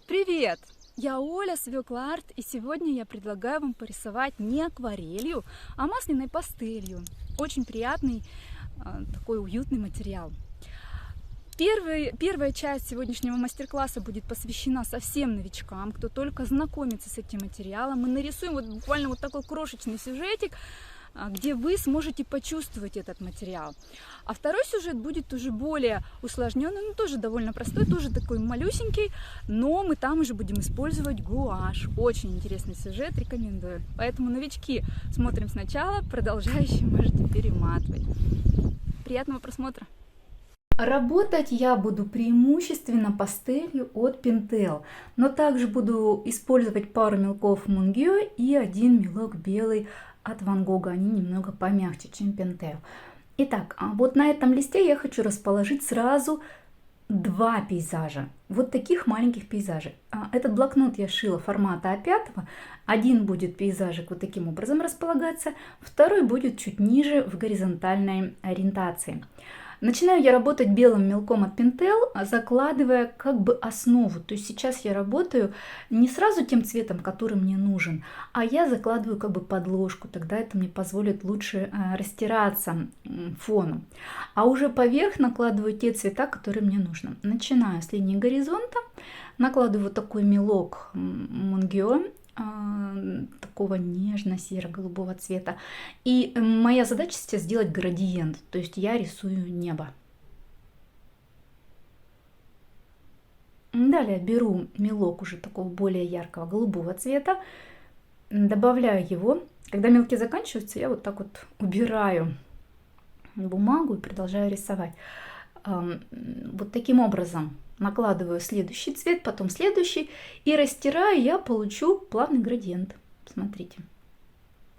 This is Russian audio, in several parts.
Привет! Я Оля, свекла арт, и сегодня я предлагаю вам порисовать не акварелью, а масляной пастелью. Очень приятный, такой уютный материал. Первая часть сегодняшнего мастер-класса будет посвящена совсем новичкам, кто только знакомится с этим материалом. Мы нарисуем буквально такой крошечный сюжетик, где вы сможете почувствовать этот материал. А второй сюжет будет уже более усложненный, но тоже довольно простой, тоже такой малюсенький, но мы там уже будем использовать гуашь. Очень интересный сюжет, рекомендую. Поэтому новички смотрим сначала, продолжающие можете перематывать. Приятного просмотра! Работать я буду преимущественно пастелью от Pentel, но также буду использовать пару мелков Mungyo и один мелок белый от Ван Гога. Они немного помягче, чем Pentel. Итак, вот на этом листе я хочу расположить сразу два пейзажа. Вот таких маленьких пейзажей. Этот блокнот я шила формата А5. Один будет пейзажик вот таким образом располагаться, второй будет чуть ниже в горизонтальной ориентации. Начинаю я работать белым мелком от Pentel, закладывая как бы основу. То есть сейчас я работаю не сразу тем цветом, который мне нужен, а я закладываю как бы подложку. Тогда это мне позволит лучше растираться фоном. А уже поверх накладываю те цвета, которые мне нужны. Начинаю с линии горизонта, накладываю вот такой мелок Mungyo, такого нежно-серо-голубого цвета. И моя задача сейчас сделать градиент, то есть я рисую небо. Далее беру мелок уже такого более яркого голубого цвета, добавляю его. Когда мелки заканчиваются, я вот так вот убираю бумагу и продолжаю рисовать. Вот таким образом накладываю следующий цвет, потом следующий, и растираю, я получу плавный градиент. Смотрите.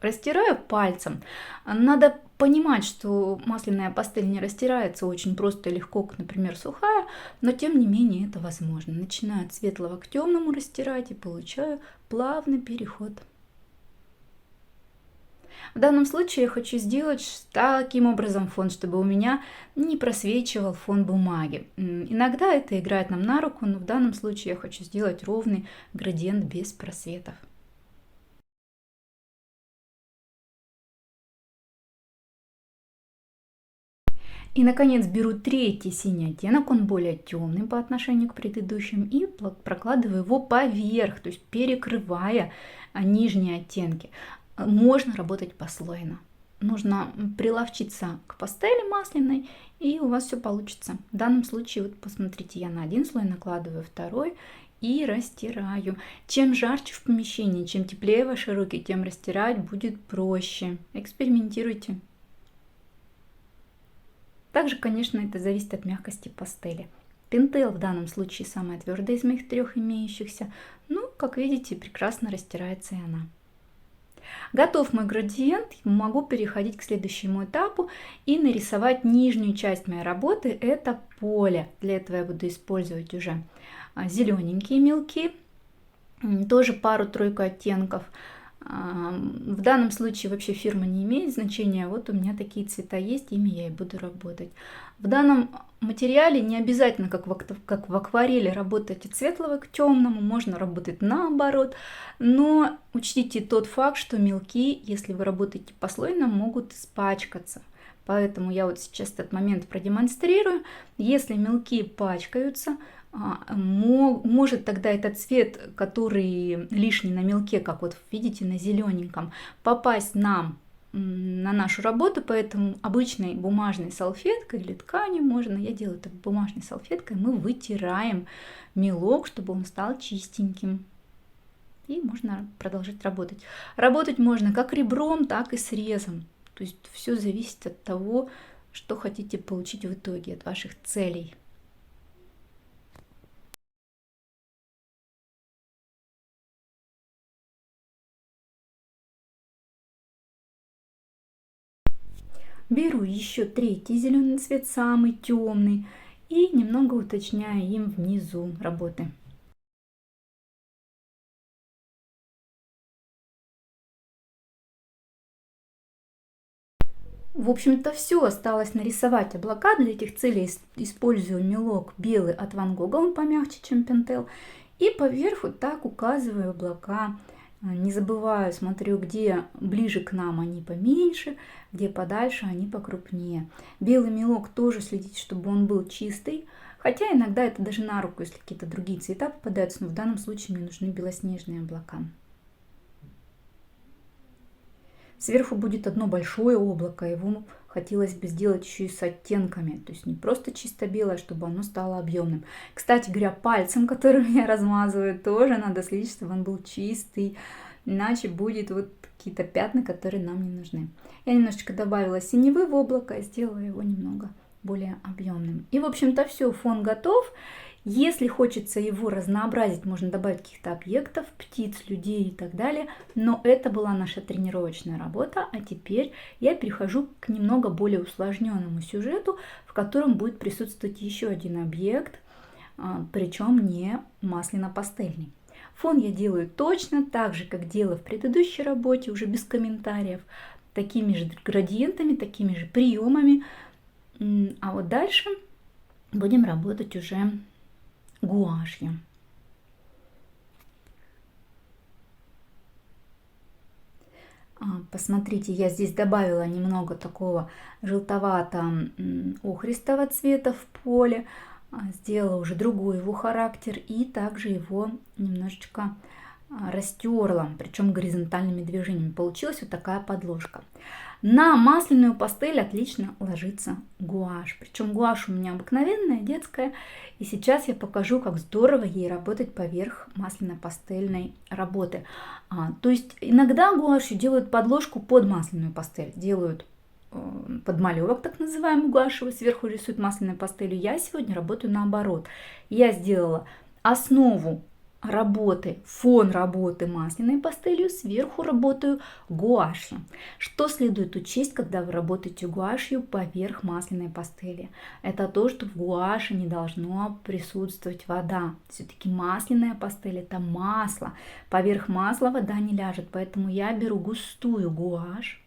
Растираю пальцем. Надо понимать, что масляная пастель не растирается очень просто и легко, как, например, сухая, но тем не менее это возможно. Начинаю от светлого к темному растирать и получаю плавный переход. В данном случае я хочу сделать таким образом фон, чтобы у меня не просвечивал фон бумаги. Иногда это играет нам на руку, но в данном случае я хочу сделать ровный градиент без просветов. И, наконец, беру третий синий оттенок, он более темный по отношению к предыдущим, и прокладываю его поверх, то есть перекрывая нижние оттенки. Можно работать послойно. Нужно приловчиться к пастели масляной, и у вас все получится. В данном случае, вот посмотрите, я на один слой накладываю второй и растираю. Чем жарче в помещении, чем теплее ваши руки, тем растирать будет проще. Экспериментируйте. Также, конечно, это зависит от мягкости пастели. Pentel в данном случае самая твердая из моих трех имеющихся. Ну, как видите, прекрасно растирается и она. Готов мой градиент, могу переходить к следующему этапу и нарисовать нижнюю часть моей работы. Это поле. Для этого я буду использовать уже зелененькие мелки, тоже пару-тройку оттенков. В данном случае вообще фирма не имеет значения, вот у меня такие цвета есть, ими я и буду работать. В данном материале не обязательно, как в акварели, работать от светлого к темному, можно работать наоборот, но учтите тот факт, что мелки, если вы работаете послойно, могут испачкаться. Поэтому я вот сейчас этот момент продемонстрирую. Если мелки пачкаются, может тогда этот цвет, который лишний на мелке, как вот видите на зелененьком, попасть нам на нашу работу, поэтому обычной бумажной салфеткой или тканью можно, я делаю это бумажной салфеткой, мы вытираем мелок, чтобы он стал чистеньким. И можно продолжать работать. Работать можно как ребром, так и срезом. То есть все зависит от того, что хотите получить в итоге, от ваших целей. Беру еще третий зеленый цвет, самый темный, и немного уточняю им внизу работы. В общем-то все, осталось нарисовать облака. Для этих целей использую мелок белый от Ван Гога, он помягче, чем Pentel. И поверху так указываю облака. Не забываю, смотрю, где ближе к нам они поменьше, где подальше они покрупнее. Белый мелок тоже следите, чтобы он был чистый. Хотя иногда это даже на руку, если какие-то другие цвета попадаются, но в данном случае мне нужны белоснежные облака. Сверху будет одно большое облако, его хотелось бы сделать еще и с оттенками, то есть не просто чисто белое, чтобы оно стало объемным. Кстати говоря, пальцем, которым я размазываю, тоже надо следить, чтобы он был чистый, иначе будет вот какие-то пятна, которые нам не нужны. Я немножечко добавила синевы в облако и сделала его немного более объемным. И, в общем-то, все, фон готов. Если хочется его разнообразить, можно добавить каких-то объектов, птиц, людей и так далее. Но это была наша тренировочная работа, а теперь я перехожу к немного более усложненному сюжету, в котором будет присутствовать еще один объект, причем не масляно-пастельный. Фон я делаю точно так же, как делала в предыдущей работе, уже без комментариев, такими же градиентами, такими же приемами. А вот дальше будем работать уже гуашью. Посмотрите, я здесь добавила немного такого желтовато-охристого цвета в поле. Сделала уже другой его характер и также его немножечко растерла, причем горизонтальными движениями. Получилась вот такая подложка. На масляную пастель отлично ложится гуашь. Причем гуашь у меня обыкновенная, детская. И сейчас я покажу, как здорово ей работать поверх масляно-пастельной работы. То есть иногда гуашью делают подложку под масляную пастель. Делают подмалевок, так называемый гуашевый, сверху рисуют масляной пастелью. Я сегодня работаю наоборот. Я сделала основу работы, фон работы масляной пастелью, сверху работаю гуашью. Что следует учесть, когда вы работаете гуашью поверх масляной пастели? Это то, что в гуаше не должно присутствовать вода. Все-таки масляная пастель – это масло. Поверх масла вода не ляжет, поэтому я беру густую гуашь,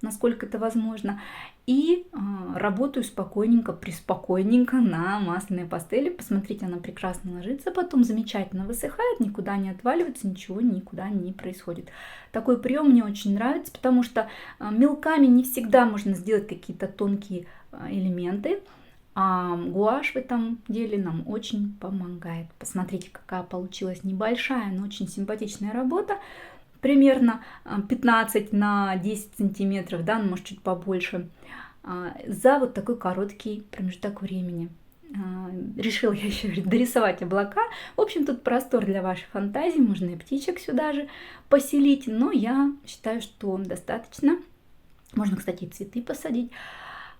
насколько это возможно, и работаю спокойненько, приспокойненько на масляной пастели. Посмотрите, она прекрасно ложится, потом замечательно высыхает, никуда не отваливается, ничего никуда не происходит. Такой прием мне очень нравится, потому что мелками не всегда можно сделать какие-то тонкие элементы, а гуашь в этом деле нам очень помогает. Посмотрите, какая получилась небольшая, но очень симпатичная работа. Примерно 15 на 10 сантиметров, да, ну, может чуть побольше, за вот такой короткий промежуток времени. Решила я еще дорисовать облака. В общем, тут простор для вашей фантазии, можно и птичек сюда же поселить, но я считаю, что достаточно. Можно, кстати, и цветы посадить.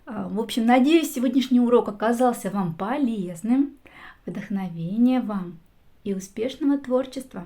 В общем, надеюсь, сегодняшний урок оказался вам полезным. Вдохновения вам и успешного творчества!